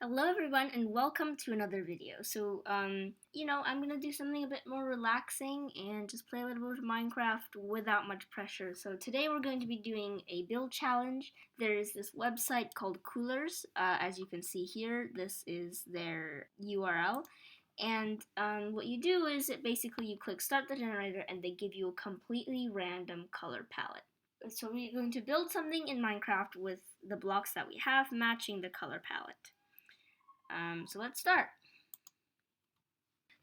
Hello everyone and welcome to another video. I'm gonna do something a bit more relaxing and just play a little bit of Minecraft without much pressure. So today we're going to be doing a build challenge. There is this website called Coolers, as you can see here. This is their URL. And what you do is basically you click start the generator and they give you a completely random color palette. So we're going to build something in Minecraft with the blocks that we have matching the color palette. So let's start.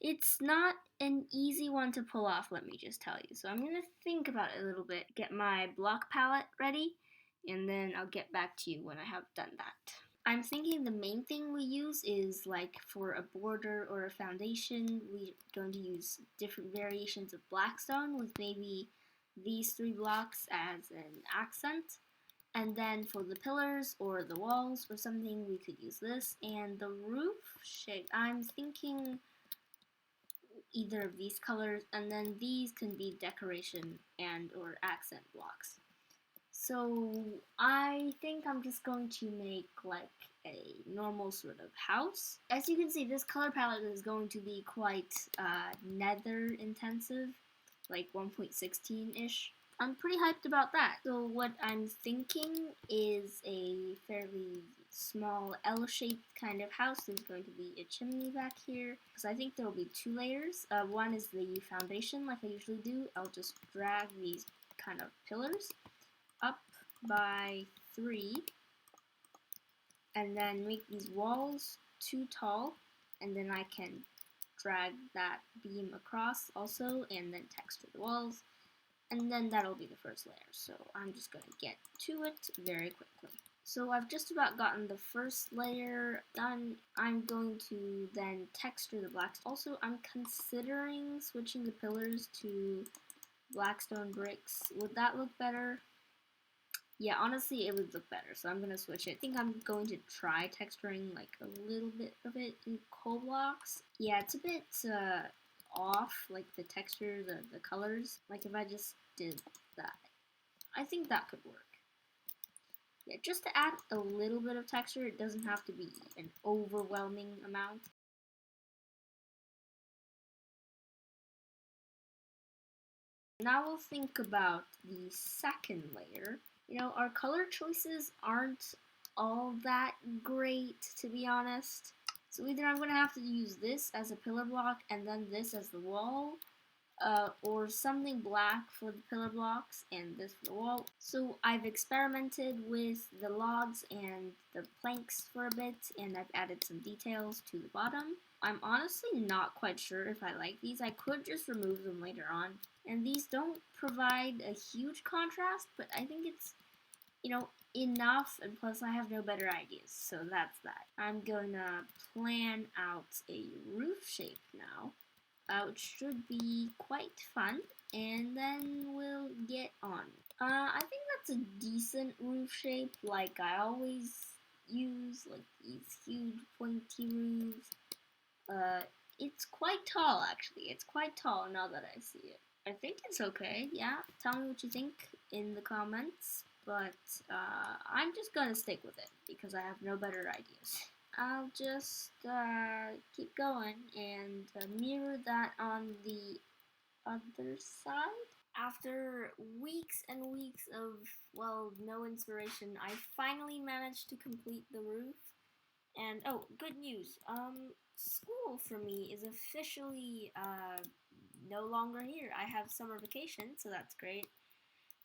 It's not an easy one to pull off, let me just tell you. So I'm going to think about it a little bit, get my block palette ready, and then I'll get back to you when I have done that. I'm thinking the main thing we use is like for a border or a foundation, we're going to use different variations of blackstone with maybe these three blocks as an accent. And then for the pillars or the walls or something, we could use this. And the roof shape, I'm thinking either of these colors, and then these can be decoration and or accent blocks. So I think I'm just going to make like a normal sort of house. As you can see, this color palette is going to be quite nether intensive, like 1.16-ish. I'm pretty hyped about that. So what I'm thinking is a fairly small L-shaped kind of house. There's going to be a chimney back here. So I think there will be two layers. One is the foundation, like I usually do. I'll just drag these kind of pillars up by 3 and then make these walls too tall, and then I can drag that beam across also and then texture the walls, and then that'll be the first layer. So I'm just going to get to it very quickly. So I've just about gotten the first layer done. I'm going to then texture the blacks. Also, I'm considering switching the pillars to blackstone bricks. Would that look better? Yeah, honestly, it would look better, so I'm going to switch it. I think I'm going to try texturing like a little bit of it in coal blocks. Yeah, it's a bit off, like the texture, the colors. Like if I just did that. I think that could work. Yeah, just to add a little bit of texture, it doesn't have to be an overwhelming amount. Now we'll think about the second layer. Our color choices aren't all that great, to be honest. So either I'm going to have to use this as a pillar block and then this as the wall, or something black for the pillar blocks and this for the wall. So I've experimented with the logs and the planks for a bit, and I've added some details to the bottom. I'm honestly not quite sure if I like these. I could just remove them later on. And these don't provide a huge contrast, but I think it's, enough, and plus I have no better ideas, so that's that. I'm gonna plan out a roof shape now, which should be quite fun, and then we'll get on. I think that's a decent roof shape, like I always use, like these huge pointy roofs. It's quite tall, actually. It's quite tall now that I see it. I think it's okay, yeah. Tell me what you think in the comments, but I'm just gonna stick with it because I have no better ideas. I'll just keep going and mirror that on the other side. After weeks and weeks of, well, no inspiration, I finally managed to complete the roof. And oh, good news. School for me is officially no longer here. I have summer vacation, so that's great.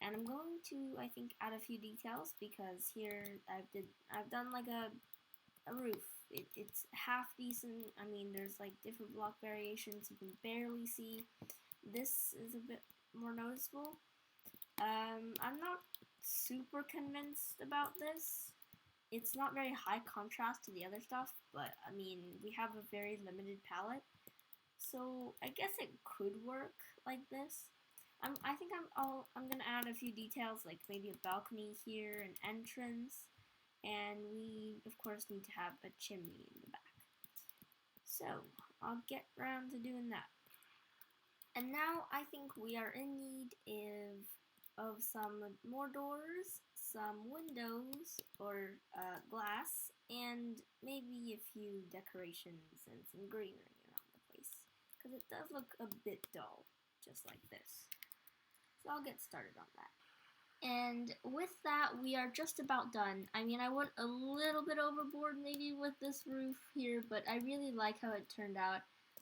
And I'm going to, I think, add a few details because here I've done like a roof. It's half decent. I mean, there's like different block variations you can barely see. This is a bit more noticeable. I'm not super convinced about this. It's not very high contrast to the other stuff, but I mean, we have a very limited palette, so I guess it could work like this. I think I'm gonna add a few details, like maybe a balcony here, an entrance, and we of course need to have a chimney in the back. So I'll get around to doing that. And now I think we are in need of some more doors, some windows or glass, and maybe a few decorations and some greenery around the place, because it does look a bit dull, just like this. So I'll get started on that. And with that, we are just about done. I mean, I went a little bit overboard maybe with this roof here, but I really like how it turned out.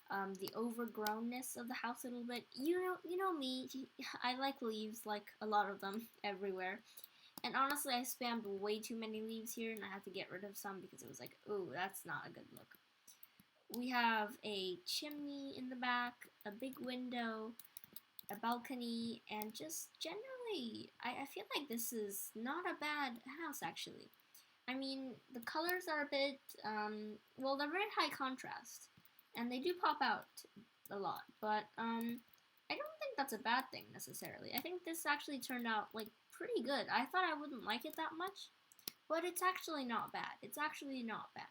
The overgrownness of the house a little bit. You know me. I like leaves, like a lot of them everywhere. And honestly, I spammed way too many leaves here, and I had to get rid of some because it was like, oh, that's not a good look. We have a chimney in the back, a big window, a balcony, and just generally, I feel like this is not a bad house, actually. I mean, the colors are a bit, well, they're very high contrast, and they do pop out a lot, but, I don't think that's a bad thing, necessarily. I think this actually turned out, like, pretty good. I thought I wouldn't like it that much, but it's actually not bad. It's actually not bad.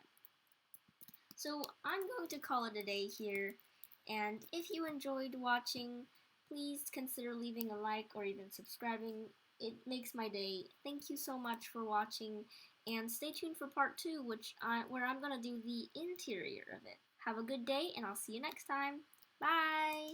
So, I'm going to call it a day here, and if you enjoyed watching, please consider leaving a like or even subscribing. It makes my day. Thank you so much for watching, and stay tuned for part 2, where I'm going to do the interior of it. Have a good day, and I'll see you next time. Bye!